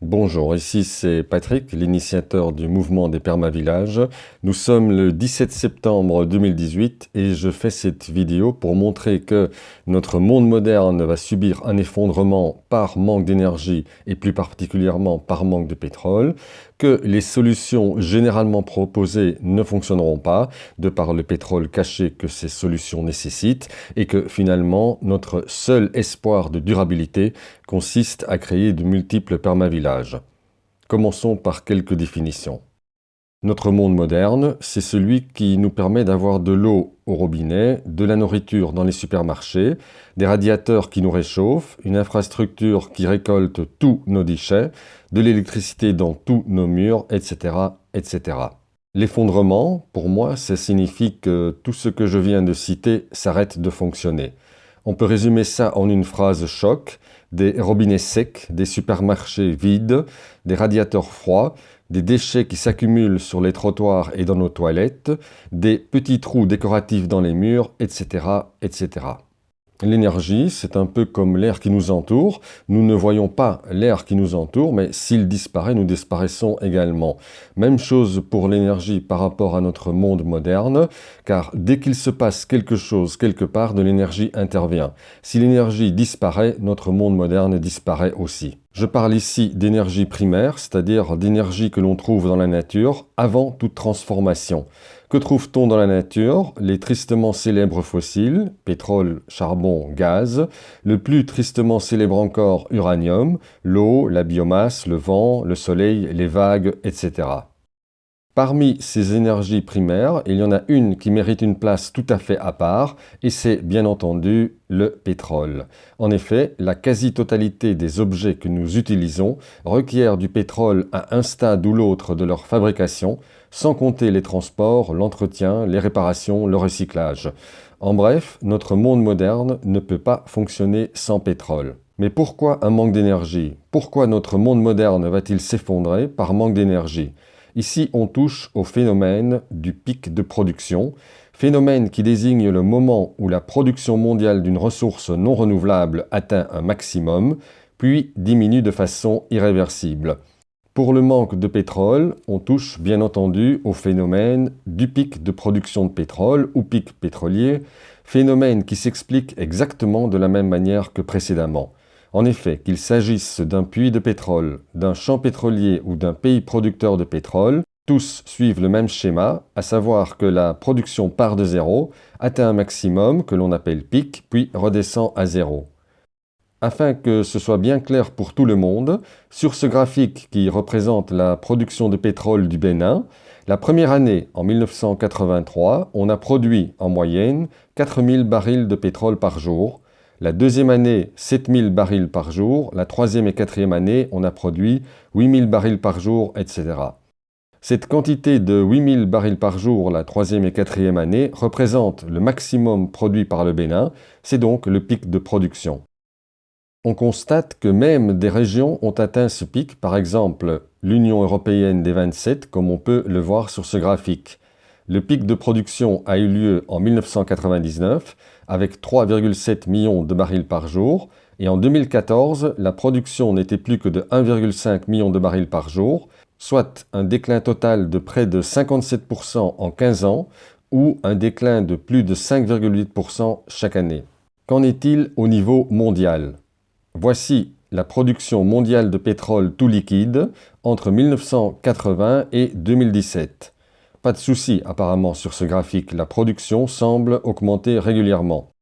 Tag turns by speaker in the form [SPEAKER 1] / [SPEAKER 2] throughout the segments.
[SPEAKER 1] Bonjour, ici c'est Patrick, l'initiateur du mouvement des permavillages. Nous sommes le 17 septembre 2018 et je fais cette vidéo pour montrer que notre monde moderne va subir un effondrement par manque d'énergie et plus particulièrement par manque de pétrole, que les solutions généralement proposées ne fonctionneront pas de par le pétrole caché que ces solutions nécessitent et que finalement notre seul espoir de durabilité consiste à créer de multiples permavillages. Commençons par quelques définitions. Notre monde moderne, c'est celui qui nous permet d'avoir de l'eau au robinet, de la nourriture dans les supermarchés, des radiateurs qui nous réchauffent, une infrastructure qui récolte tous nos déchets, de l'électricité dans tous nos murs, etc., etc. L'effondrement, pour moi, ça signifie que tout ce que je viens de citer s'arrête de fonctionner. On peut résumer ça en une phrase choc: des robinets secs, des supermarchés vides, des radiateurs froids, des déchets qui s'accumulent sur les trottoirs et dans nos toilettes, des petits trous décoratifs dans les murs, etc., etc. L'énergie, c'est un peu comme l'air qui nous entoure. Nous ne voyons pas l'air qui nous entoure, mais s'il disparaît, nous disparaissons également. Même chose pour l'énergie par rapport à notre monde moderne, car dès qu'il se passe quelque chose quelque part, de l'énergie intervient. Si l'énergie disparaît, notre monde moderne disparaît aussi. Je parle ici d'énergie primaire, c'est-à-dire d'énergie que l'on trouve dans la nature avant toute transformation. Que trouve-t-on dans la nature? Les tristement célèbres fossiles, pétrole, charbon, gaz, le plus tristement célèbre encore, uranium, l'eau, la biomasse, le vent, le soleil, les vagues, etc. Parmi ces énergies primaires, il y en a une qui mérite une place tout à fait à part, et c'est bien entendu le pétrole. En effet, la quasi-totalité des objets que nous utilisons requièrent du pétrole à un stade ou l'autre de leur fabrication, sans compter les transports, l'entretien, les réparations, le recyclage. En bref, notre monde moderne ne peut pas fonctionner sans pétrole. Mais pourquoi un manque d'énergie? Pourquoi notre monde moderne va-t-il s'effondrer par manque d'énergie? Ici, on touche au phénomène du pic de production, phénomène qui désigne le moment où la production mondiale d'une ressource non renouvelable atteint un maximum, puis diminue de façon irréversible. Pour le manque de pétrole, on touche bien entendu au phénomène du pic de production de pétrole ou pic pétrolier, phénomène qui s'explique exactement de la même manière que précédemment. En effet, qu'il s'agisse d'un puits de pétrole, d'un champ pétrolier ou d'un pays producteur de pétrole, tous suivent le même schéma, à savoir que la production part de zéro, atteint un maximum que l'on appelle pic, puis redescend à zéro. Afin que ce soit bien clair pour tout le monde, sur ce graphique qui représente la production de pétrole du Bénin, la première année, en 1983, on a produit en moyenne 4000 barils de pétrole par jour. La deuxième année, 7000 barils par jour. La troisième et quatrième année, on a produit 8000 barils par jour, etc. Cette quantité de 8000 barils par jour, la troisième et quatrième année, représente le maximum produit par le Bénin. C'est donc le pic de production. On constate que même des régions ont atteint ce pic, par exemple l'Union européenne des 27, comme on peut le voir sur ce graphique. Le pic de production a eu lieu en 1999 avec 3,7 millions de barils par jour et en 2014, la production n'était plus que de 1,5 million de barils par jour, soit un déclin total de près de 57% en 15 ans ou un déclin de plus de 5,8% chaque année. Qu'en est-il au niveau mondial? Voici la production mondiale de pétrole tout liquide entre 1980 et 2017. Pas de souci apparemment sur ce graphique, la production semble augmenter régulièrement.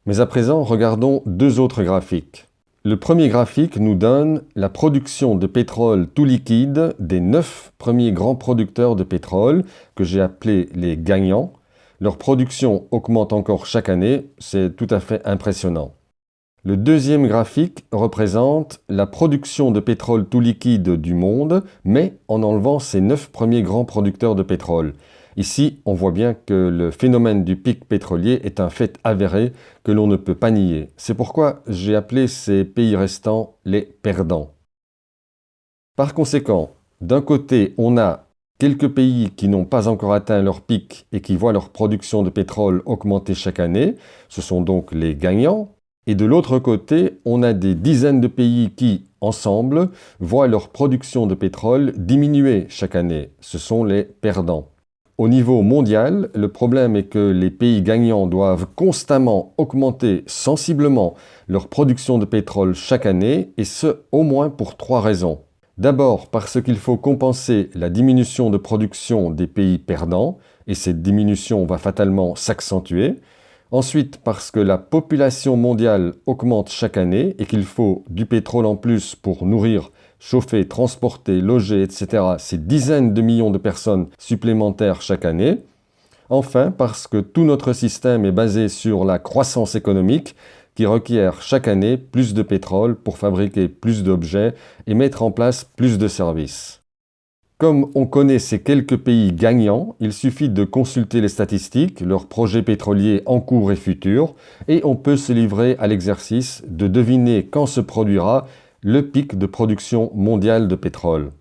[SPEAKER 1] Mais à présent, regardons deux autres graphiques. Le premier graphique nous donne la production de pétrole tout liquide des 9 premiers grands producteurs de pétrole que j'ai appelés les gagnants. Leur production augmente encore chaque année, c'est tout à fait impressionnant. Le deuxième graphique représente la production de pétrole tout liquide du monde, mais en enlevant ces 9 premiers grands producteurs de pétrole. Ici, on voit bien que le phénomène du pic pétrolier est un fait avéré que l'on ne peut pas nier. C'est pourquoi j'ai appelé ces pays restants les perdants. Par conséquent, d'un côté, on a quelques pays qui n'ont pas encore atteint leur pic et qui voient leur production de pétrole augmenter chaque année. Ce sont donc les gagnants. Et de l'autre côté, on a des dizaines de pays qui, ensemble, voient leur production de pétrole diminuer chaque année. Ce sont les perdants. Au niveau mondial, le problème est que les pays gagnants doivent constamment augmenter sensiblement leur production de pétrole chaque année, et ce, au moins pour 3 raisons. D'abord parce qu'il faut compenser la diminution de production des pays perdants, et cette diminution va fatalement s'accentuer. Ensuite, parce que la population mondiale augmente chaque année et qu'il faut du pétrole en plus pour nourrir, chauffer, transporter, loger, etc. ces dizaines de millions de personnes supplémentaires chaque année. Enfin, parce que tout notre système est basé sur la croissance économique qui requiert chaque année plus de pétrole pour fabriquer plus d'objets et mettre en place plus de services. Comme on connaît ces quelques pays gagnants, il suffit de consulter les statistiques, leurs projets pétroliers en cours et futurs, et on peut se livrer à l'exercice de deviner quand se produira le pic de production mondiale de pétrole.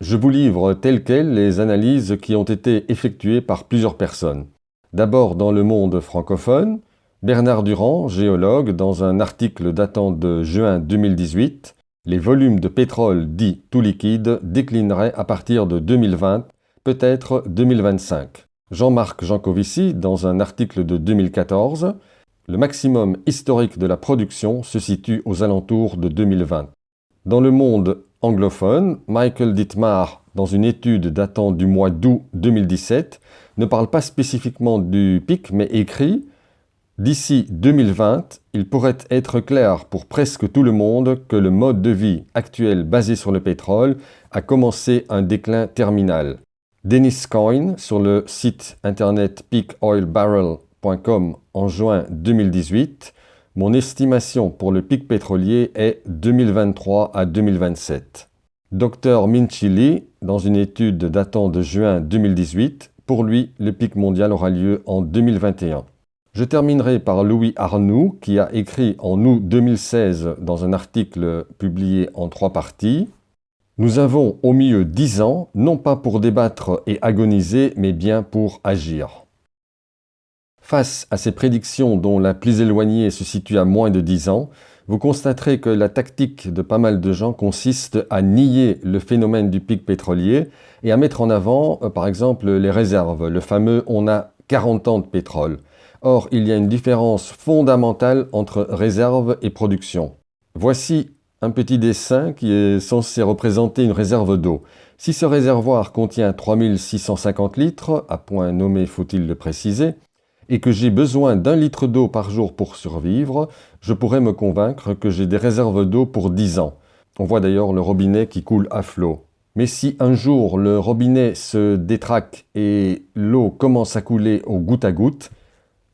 [SPEAKER 1] Je vous livre telles quelles les analyses qui ont été effectuées par plusieurs personnes. D'abord dans le monde francophone, Bernard Durand, géologue, dans un article datant de juin 2018, les volumes de pétrole dits tout liquide déclineraient à partir de 2020, peut-être 2025. Jean-Marc Jancovici, dans un article de 2014, le maximum historique de la production se situe aux alentours de 2020. Dans le monde anglophone, Michael Dittmar, dans une étude datant du mois d'août 2017, ne parle pas spécifiquement du pic, mais écrit « D'ici 2020, il pourrait être clair pour presque tout le monde que le mode de vie actuel basé sur le pétrole a commencé un déclin terminal. » Dennis Coyne, sur le site internet peakoilbarrel.com en juin 2018, « Mon estimation pour le pic pétrolier est 2023 à 2027. » Dr Minchi Lee, dans une étude datant de juin 2018, pour lui, le pic mondial aura lieu en 2021. Je terminerai par Louis Arnoux, qui a écrit en août 2016 dans un article publié en 3 parties « Nous avons au mieux 10 ans, non pas pour débattre et agoniser, mais bien pour agir. » Face à ces prédictions dont la plus éloignée se situe à moins de 10 ans, vous constaterez que la tactique de pas mal de gens consiste à nier le phénomène du pic pétrolier et à mettre en avant, par exemple, les réserves, le fameux « on a 40 ans de pétrole ». Or, il y a une différence fondamentale entre réserve et production. Voici un petit dessin qui est censé représenter une réserve d'eau. Si ce réservoir contient 3650 litres, à point nommé faut-il le préciser, et que j'ai besoin d'1 litre d'eau par jour pour survivre, je pourrais me convaincre que j'ai des réserves d'eau pour 10 ans. On voit d'ailleurs le robinet qui coule à flot. Mais si un jour le robinet se détraque et l'eau commence à couler au goutte à goutte,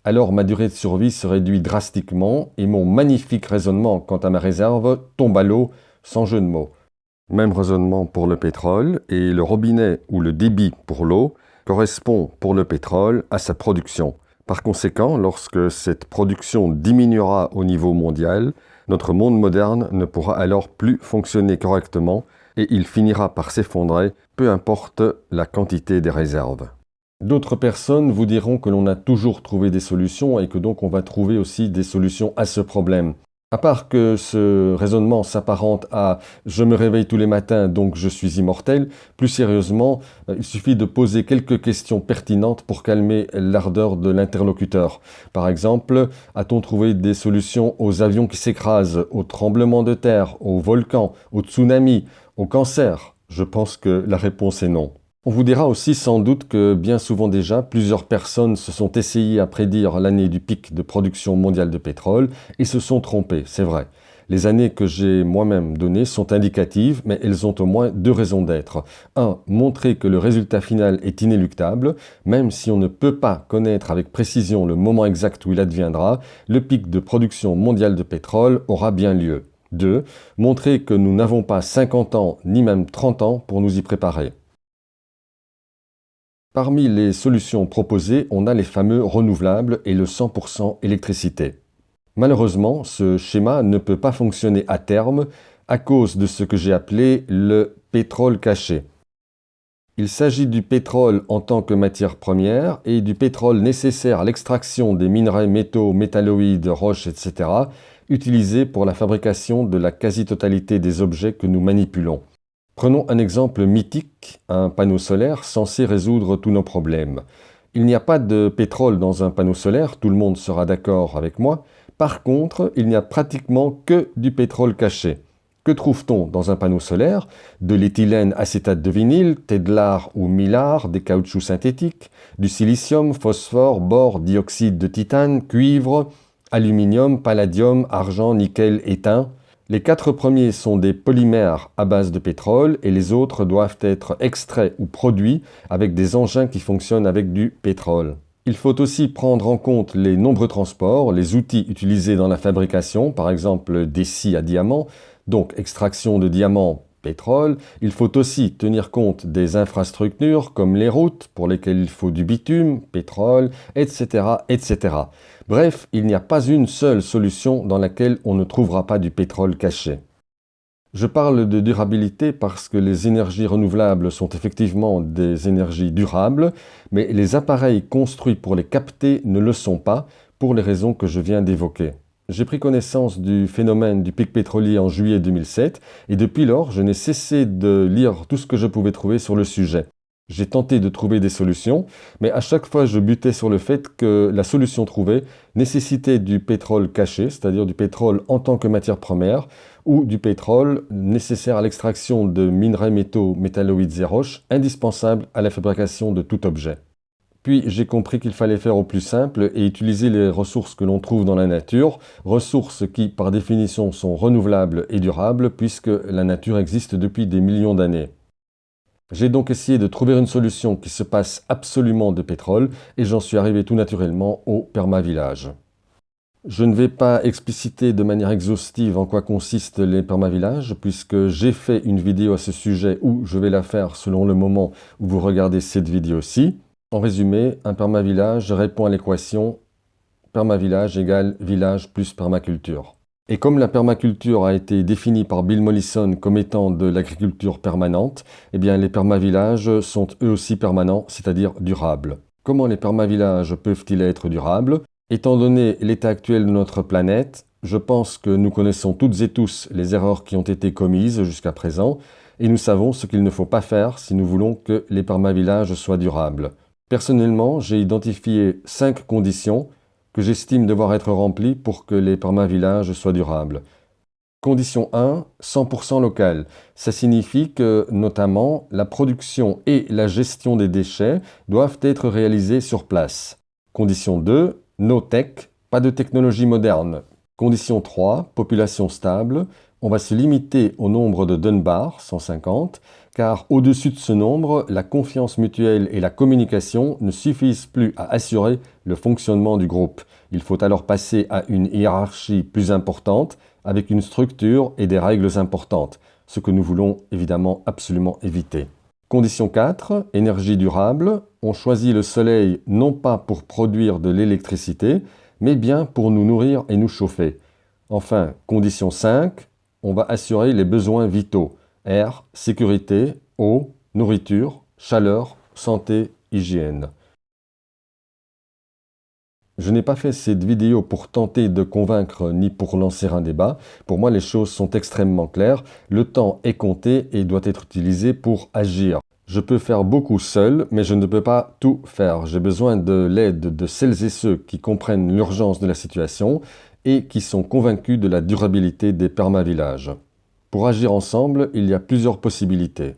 [SPEAKER 1] alors ma durée de survie se réduit drastiquement et mon magnifique raisonnement quant à ma réserve tombe à l'eau sans jeu de mots. Même raisonnement pour le pétrole, et le robinet ou le débit pour l'eau correspond pour le pétrole à sa production. Par conséquent, lorsque cette production diminuera au niveau mondial, notre monde moderne ne pourra alors plus fonctionner correctement et il finira par s'effondrer, peu importe la quantité des réserves. D'autres personnes vous diront que l'on a toujours trouvé des solutions et que donc on va trouver aussi des solutions à ce problème. À part que ce raisonnement s'apparente à « je me réveille tous les matins donc je suis immortel », plus sérieusement, il suffit de poser quelques questions pertinentes pour calmer l'ardeur de l'interlocuteur. Par exemple, a-t-on trouvé des solutions aux avions qui s'écrasent, aux tremblements de terre, aux volcans, aux tsunamis, au cancer? Je pense que la réponse est non. On vous dira aussi sans doute que bien souvent déjà, plusieurs personnes se sont essayées à prédire l'année du pic de production mondiale de pétrole et se sont trompées, c'est vrai. Les années que j'ai moi-même données sont indicatives, mais elles ont au moins 2 raisons d'être. 1. Montrer que le résultat final est inéluctable, même si on ne peut pas connaître avec précision le moment exact où il adviendra, le pic de production mondiale de pétrole aura bien lieu. 2. Montrer que nous n'avons pas 50 ans ni même 30 ans pour nous y préparer. Parmi les solutions proposées, on a les fameux renouvelables et le 100% électricité. Malheureusement, ce schéma ne peut pas fonctionner à terme à cause de ce que j'ai appelé le pétrole caché. Il s'agit du pétrole en tant que matière première et du pétrole nécessaire à l'extraction des minerais, métaux, métalloïdes, roches, etc., utilisés pour la fabrication de la quasi-totalité des objets que nous manipulons. Prenons un exemple mythique, un panneau solaire censé résoudre tous nos problèmes. Il n'y a pas de pétrole dans un panneau solaire, tout le monde sera d'accord avec moi. Par contre, il n'y a pratiquement que du pétrole caché. Que trouve-t-on dans un panneau solaire? De l'éthylène acétate de vinyle, Tedlar ou Mylar, des caoutchoucs synthétiques, du silicium, phosphore, bore, dioxyde de titane, cuivre, aluminium, palladium, argent, nickel, étain. Les 4 premiers sont des polymères à base de pétrole et les autres doivent être extraits ou produits avec des engins qui fonctionnent avec du pétrole. Il faut aussi prendre en compte les nombreux transports, les outils utilisés dans la fabrication, par exemple des scies à diamants, donc extraction de diamants, pétrole. Il faut aussi tenir compte des infrastructures comme les routes pour lesquelles il faut du bitume, pétrole, etc., etc. Bref, il n'y a pas une seule solution dans laquelle on ne trouvera pas du pétrole caché. Je parle de durabilité parce que les énergies renouvelables sont effectivement des énergies durables, mais les appareils construits pour les capter ne le sont pas, pour les raisons que je viens d'évoquer. J'ai pris connaissance du phénomène du pic pétrolier en juillet 2007, et depuis lors, je n'ai cessé de lire tout ce que je pouvais trouver sur le sujet. J'ai tenté de trouver des solutions, mais à chaque fois je butais sur le fait que la solution trouvée nécessitait du pétrole caché, c'est-à-dire du pétrole en tant que matière première, ou du pétrole nécessaire à l'extraction de minerais métaux, métalloïdes et roches, indispensables à la fabrication de tout objet. Puis j'ai compris qu'il fallait faire au plus simple et utiliser les ressources que l'on trouve dans la nature, ressources qui par définition sont renouvelables et durables puisque la nature existe depuis des millions d'années. J'ai donc essayé de trouver une solution qui se passe absolument de pétrole et j'en suis arrivé tout naturellement au permavillage. Je ne vais pas expliciter de manière exhaustive en quoi consistent les permavillages puisque j'ai fait une vidéo à ce sujet ou je vais la faire selon le moment où vous regardez cette vidéo-ci. En résumé, un permavillage répond à l'équation permavillage égale village plus permaculture. Et comme la permaculture a été définie par Bill Mollison comme étant de l'agriculture permanente, eh bien les permavillages sont eux aussi permanents, c'est-à-dire durables. Comment les permavillages peuvent-ils être durables? Étant donné l'état actuel de notre planète, je pense que nous connaissons toutes et tous les erreurs qui ont été commises jusqu'à présent, et nous savons ce qu'il ne faut pas faire si nous voulons que les permavillages soient durables. Personnellement, j'ai identifié 5 conditions que j'estime devoir être remplies pour que les permavillages soient durables. Condition 1, 100% local. Ça signifie que, notamment, la production et la gestion des déchets doivent être réalisées sur place. Condition 2, no tech, pas de technologie moderne. Condition 3, population stable. On va se limiter au nombre de Dunbar, 150, car au-dessus de ce nombre, la confiance mutuelle et la communication ne suffisent plus à assurer le fonctionnement du groupe. Il faut alors passer à une hiérarchie plus importante, avec une structure et des règles importantes, ce que nous voulons évidemment absolument éviter. Condition 4, énergie durable. On choisit le soleil non pas pour produire de l'électricité, mais bien pour nous nourrir et nous chauffer. Enfin, condition 5, on va assurer les besoins vitaux. Air, sécurité, eau, nourriture, chaleur, santé, hygiène. Je n'ai pas fait cette vidéo pour tenter de convaincre ni pour lancer un débat. Pour moi, les choses sont extrêmement claires. Le temps est compté et doit être utilisé pour agir. Je peux faire beaucoup seul, mais je ne peux pas tout faire. J'ai besoin de l'aide de celles et ceux qui comprennent l'urgence de la situation et qui sont convaincus de la durabilité des permavillages. Pour agir ensemble, il y a plusieurs possibilités.